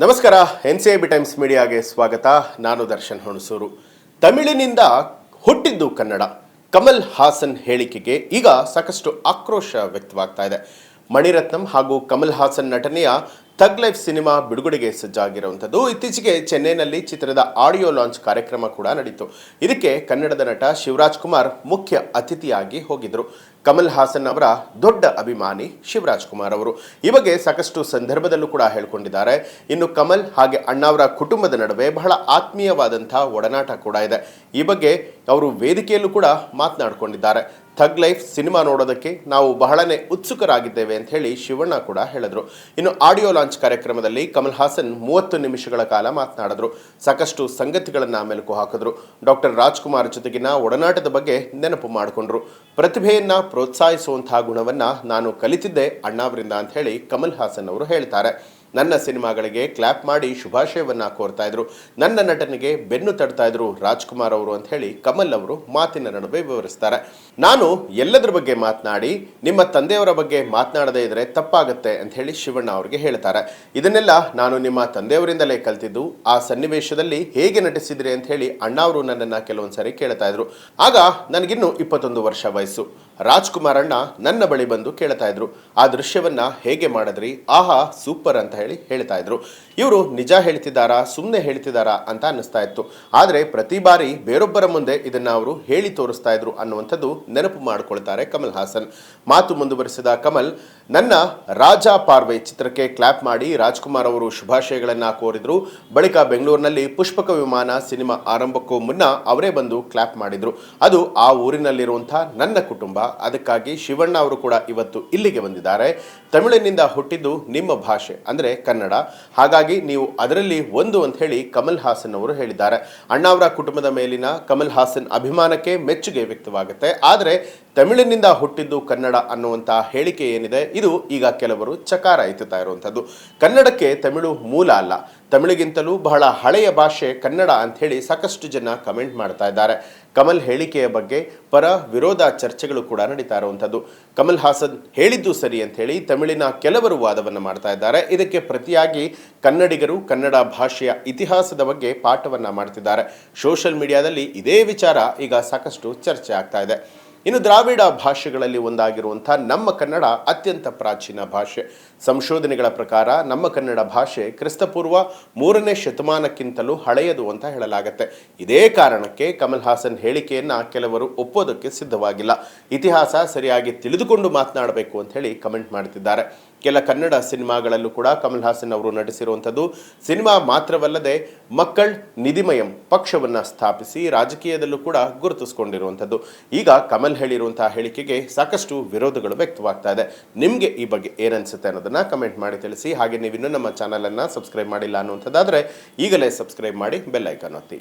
ನಮಸ್ಕಾರ. NCIB times ಮೀಡಿಯಾಗೆ ಸ್ವಾಗತ. ನಾನು ದರ್ಶನ್ ಹುಣಸೂರು. ತಮಿಳಿನಿಂದ ಹುಟ್ಟಿದ್ದು ಕನ್ನಡ. ಕಮಲ್ ಹಾಸನ್ ಹೇಳಿಕೆಗೆ ಈಗ ಸಾಕಷ್ಟು ಆಕ್ರೋಶ ವ್ಯಕ್ತವಾಗ್ತಾ ಇದೆ. ಮಣಿರತ್ನಂ ಹಾಗೂ ಕಮಲ್ ಹಾಸನ್ ನಟನೆಯ ಥಗ್ ಲೈಫ್ ಸಿನಿಮಾ ಬಿಡುಗಡೆಗೆ ಸಜ್ಜಾಗಿರುವಂಥದ್ದು. ಇತ್ತೀಚೆಗೆ ಚೆನ್ನೈನಲ್ಲಿ ಚಿತ್ರದ ಆಡಿಯೋ ಲಾಂಚ್ ಕಾರ್ಯಕ್ರಮ ಕೂಡ ನಡೀತು. ಇದಕ್ಕೆ ಕನ್ನಡದ ನಟ ಶಿವರಾಜ್ ಕುಮಾರ್ ಮುಖ್ಯ ಅತಿಥಿಯಾಗಿ ಹೋಗಿದ್ರು. ಕಮಲ್ ಹಾಸನ್ ಅವರ ದೊಡ್ಡ ಅಭಿಮಾನಿ ಶಿವರಾಜ್ ಕುಮಾರ್ ಅವರು ಈ ಬಗ್ಗೆ ಸಾಕಷ್ಟು ಸಂದರ್ಭದಲ್ಲೂ ಕೂಡ ಹೇಳ್ಕೊಂಡಿದ್ದಾರೆ. ಇನ್ನು ಕಮಲ್ ಹಾಗೆ ಅಣ್ಣಾವರ ಕುಟುಂಬದ ನಡುವೆ ಬಹಳ ಆತ್ಮೀಯವಾದಂಥ ಒಡನಾಟ ಕೂಡ ಇದೆ. ಈ ಬಗ್ಗೆ ಅವರು ವೇದಿಕೆಯಲ್ಲೂ ಕೂಡ ಮಾತನಾಡಿಕೊಂಡಿದ್ದಾರೆ. ಥಗ್ ಲೈಫ್ ಸಿನಿಮಾ ನೋಡೋದಕ್ಕೆ ನಾವು ಬಹಳನೇ ಉತ್ಸುಕರಾಗಿದ್ದೇವೆ ಅಂತ ಹೇಳಿ ಶಿವಣ್ಣ ಕೂಡ ಹೇಳಿದ್ರು. ಇನ್ನು ಆಡಿಯೋ ಲಾಂಚ್ ಕಾರ್ಯಕ್ರಮದಲ್ಲಿ ಕಮಲ್ ಹಾಸನ್ 30 ನಿಮಿಷಗಳ ಕಾಲ ಮಾತನಾಡಿದ್ರು. ಸಾಕಷ್ಟು ಸಂಗತಿಗಳನ್ನು ಮೆಲುಕು ಹಾಕಿದ್ರು. ಡಾಕ್ಟರ್ ರಾಜ್ಕುಮಾರ್ ಜೊತೆಗಿನ ಒಡನಾಟದ ಬಗ್ಗೆ ನೆನಪು ಮಾಡಿಕೊಂಡ್ರು. ಪ್ರತಿಭೆಯನ್ನ ಪ್ರೋತ್ಸಾಹಿಸುವಂತಹ ಗುಣವನ್ನ ನಾನು ಕಲಿತಿದ್ದೆ ಅಣ್ಣಾವರಿಂದ ಅಂತ ಹೇಳಿ ಕಮಲ್ ಹಾಸನ್ ಅವರು ಹೇಳ್ತಾರೆ. ನನ್ನ ಸಿನಿಮಾಗಳಿಗೆ ಕ್ಲಾಪ್ ಮಾಡಿ ಶುಭಾಶಯವನ್ನ ಕೋರ್ತಾ ಇದ್ರು. ನನ್ನ ನಟನೆಗೆ ಬೆನ್ನು ತಡ್ತಾ ಇದ್ರು ರಾಜ್ಕುಮಾರ್ ಅವರು ಅಂತ ಹೇಳಿ ಕಮಲ್ ಅವರು ಮಾತಿನ ನಡುವೆ ವಿವರಿಸ್ತಾರೆ. ನಾನು ಎಲ್ಲದರ ಬಗ್ಗೆ ಮಾತನಾಡಿ ನಿಮ್ಮ ತಂದೆಯವರ ಬಗ್ಗೆ ಮಾತನಾಡದೇ ಇದ್ರೆ ತಪ್ಪಾಗುತ್ತೆ ಅಂತ ಹೇಳಿ ಶಿವಣ್ಣ ಅವರಿಗೆ ಹೇಳ್ತಾರೆ. ಇದನ್ನೆಲ್ಲ ನಾನು ನಿಮ್ಮ ತಂದೆಯವರಿಂದಲೇ ಕಲ್ತಿದ್ದು. ಆ ಸನ್ನಿವೇಶದಲ್ಲಿ ಹೇಗೆ ನಟಿಸಿದ್ರಿ ಅಂತ ಹೇಳಿ ಅಣ್ಣ ಅವರು ನನ್ನನ್ನು ಕೆಲವೊಂದ್ಸರಿ ಕೇಳ್ತಾ ಇದ್ರು. ಆಗ ನನಗಿನ್ನು 21 ವರ್ಷ ವಯಸ್ಸು. ರಾಜ್ಕುಮಾರ್ ಅಣ್ಣ ನನ್ನ ಬಳಿ ಬಂದು ಕೇಳ್ತಾ ಇದ್ರು, ಆ ದೃಶ್ಯವನ್ನ ಹೇಗೆ ಮಾಡಿದ್ರಿ, ಆಹಾ ಸೂಪರ್ ಅಂತ ಹೇಳಿ ಹೇಳ್ತಾ ಇದ್ರು. ಇವರು ನಿಜ ಹೇಳ್ತಿದ್ದಾರಾ ಸುಮ್ಮನೆ ಹೇಳ್ತಿದ್ದಾರಾ ಅಂತ ಅನ್ನಿಸ್ತಾ ಇತ್ತು. ಆದರೆ ಪ್ರತಿ ಬಾರಿ ಬೇರೊಬ್ಬರ ಮುಂದೆ ಇದನ್ನ ಅವರು ಹೇಳಿ ತೋರಿಸ್ತಾ ಇದ್ರು ಅನ್ನುವಂಥದ್ದು ನೆನಪು ಮಾಡಿಕೊಳ್ತಾರೆ ಕಮಲ್ ಹಾಸನ್. ಮಾತು ಮುಂದುವರಿಸಿದ ಕಮಲ್, ನನ್ನ ರಾಜ ಪಾರ್ವೆ ಚಿತ್ರಕ್ಕೆ ಕ್ಲಾಪ್ ಮಾಡಿ ರಾಜ್ಕುಮಾರ್ ಅವರು ಶುಭಾಶಯಗಳನ್ನ ಕೋರಿದ್ರು. ಬಳಿಕ ಬೆಂಗಳೂರಿನಲ್ಲಿ ಪುಷ್ಪಕ ವಿಮಾನ ಸಿನಿಮಾ ಆರಂಭಕ್ಕೂ ಮುನ್ನ ಅವರೇ ಬಂದು ಕ್ಲಾಪ್ ಮಾಡಿದ್ರು. ಅದು ಆ ಊರಿನಲ್ಲಿರುವಂಥ ನನ್ನ ಕುಟುಂಬ. ಅದಕ್ಕಾಗಿ ಶಿವಣ್ಣ ಅವರು ಕೂಡ ಇವತ್ತು ಇಲ್ಲಿಗೆ ಬಂದಿದ್ದಾರೆ. ತಮಿಳಿನಿಂದ ಹುಟ್ಟಿದ್ದು ನಿಮ್ಮ ಭಾಷೆ ಅಂದರೆ ಕನ್ನಡ, ಹಾಗಾಗಿ ನೀವು ಅದರಲ್ಲಿ ಒಂದು ಅಂತ ಹೇಳಿ ಕಮಲ್ ಹಾಸನ್ ಅವರು ಹೇಳಿದ್ದಾರೆ. ಅಣ್ಣಾವರ ಕುಟುಂಬದ ಮೇಲಿನ ಕಮಲ್ ಹಾಸನ್ ಅಭಿಮಾನಕ್ಕೆ ಮೆಚ್ಚುಗೆ ವ್ಯಕ್ತವಾಗುತ್ತೆ. ಆದರೆ ತಮಿಳಿನಿಂದ ಹುಟ್ಟಿದ್ದು ಕನ್ನಡ ಅನ್ನುವಂಥ ಹೇಳಿಕೆ ಏನಿದೆ ಇದು ಈಗ ಕೆಲವರು ಚಕಾರ ಎತ್ತುತ್ತಾ ಇರುವಂಥದ್ದು. ಕನ್ನಡಕ್ಕೆ ತಮಿಳು ಮೂಲ ಅಲ್ಲ, ತಮಿಳಿಗಿಂತಲೂ ಬಹಳ ಹಳೆಯ ಭಾಷೆ ಕನ್ನಡ ಅಂತ ಹೇಳಿ ಸಾಕಷ್ಟು ಜನ ಕಮೆಂಟ್ ಮಾಡ್ತಾ ಇದ್ದಾರೆ. ಕಮಲ್ ಹೇಳಿಕೆಯ ಬಗ್ಗೆ ಪರ ವಿರೋಧ ಚರ್ಚೆಗಳು ಕೂಡ ನಡೀತಾ ಇರುವಂಥದ್ದು. ಕಮಲ್ ಹಾಸನ್ ಹೇಳಿದ್ದು ಸರಿ ಅಂತ ಹೇಳಿ ತಮಿಳಿನ ಕೆಲವರು ವಾದವನ್ನು ಮಾಡ್ತಾ ಇದ್ದಾರೆ. ಇದಕ್ಕೆ ಪ್ರತಿಯಾಗಿ ಕನ್ನಡಿಗರು ಕನ್ನಡ ಭಾಷೆಯ ಇತಿಹಾಸದ ಬಗ್ಗೆ ಪಾಠವನ್ನ ಮಾಡ್ತಿದ್ದಾರೆ. ಸೋಷಿಯಲ್ ಮೀಡಿಯಾದಲ್ಲಿ ಇದೇ ವಿಚಾರ ಈಗ ಸಾಕಷ್ಟು ಚರ್ಚೆ ಆಗ್ತಾ ಇದೆ. ಇನ್ನು ದ್ರಾವಿಡ ಭಾಷೆಗಳಲ್ಲಿ ಒಂದಾಗಿರುವಂಥ ನಮ್ಮ ಕನ್ನಡ ಅತ್ಯಂತ ಪ್ರಾಚೀನ ಭಾಷೆ. ಸಂಶೋಧನೆಗಳ ಪ್ರಕಾರ ನಮ್ಮ ಕನ್ನಡ ಭಾಷೆ ಕ್ರಿಸ್ತಪೂರ್ವ 3ನೇ ಶತಮಾನಕ್ಕಿಂತಲೂ ಹಳೆಯದು ಅಂತ ಹೇಳಲಾಗುತ್ತೆ. ಇದೇ ಕಾರಣಕ್ಕೆ ಕಮಲ್ ಹಾಸನ್ ಹೇಳಿಕೆಯನ್ನ ಕೆಲವರು ಒಪ್ಪೋದಕ್ಕೆ ಸಿದ್ಧವಾಗಿಲ್ಲ. ಇತಿಹಾಸ ಸರಿಯಾಗಿ ತಿಳಿದುಕೊಂಡು ಮಾತನಾಡಬೇಕು ಅಂತ ಹೇಳಿ ಕಮೆಂಟ್ ಮಾಡ್ತಿದ್ದಾರೆ. ಕೆಲ ಕನ್ನಡ ಸಿನಿಮಾಗಳಲ್ಲೂ ಕೂಡ ಕಮಲ್ ಹಾಸನ್ ಅವರು ನಟಿಸಿರುವಂಥದ್ದು. ಸಿನಿಮಾ ಮಾತ್ರವಲ್ಲದೆ ಮಕ್ಕಳ್ ನಿಧಿಮಯಂ ಪಕ್ಷವನ್ನು ಸ್ಥಾಪಿಸಿ ರಾಜಕೀಯದಲ್ಲೂ ಕೂಡ ಗುರುತಿಸಿಕೊಂಡಿರುವಂಥದ್ದು. ಈಗ ಕಮಲ್ ಹೇಳಿರುವಂತಹ ಹೇಳಿಕೆಗೆ ಸಾಕಷ್ಟು ವಿರೋಧಗಳು ವ್ಯಕ್ತವಾಗ್ತಾ ಇದೆ. ನಿಮಗೆ ಈ ಬಗ್ಗೆ ಏನನ್ಸುತ್ತೆ ಅನ್ನೋದನ್ನ ಕಮೆಂಟ್ ಮಾಡಿ ತಿಳಿಸಿ. ಹಾಗೆ ನೀವು ಇನ್ನೂ ನಮ್ಮ ಚಾನಲನ್ನು ಸಬ್ಸ್ಕ್ರೈಬ್ ಮಾಡಿಲ್ಲ ಅನ್ನುವಂಥದ್ದಾದರೆ ಈಗಲೇ ಸಬ್ಸ್ಕ್ರೈಬ್ ಮಾಡಿ ಬೆಲ್ ಐಕಾನ್ ಒತ್ತಿ.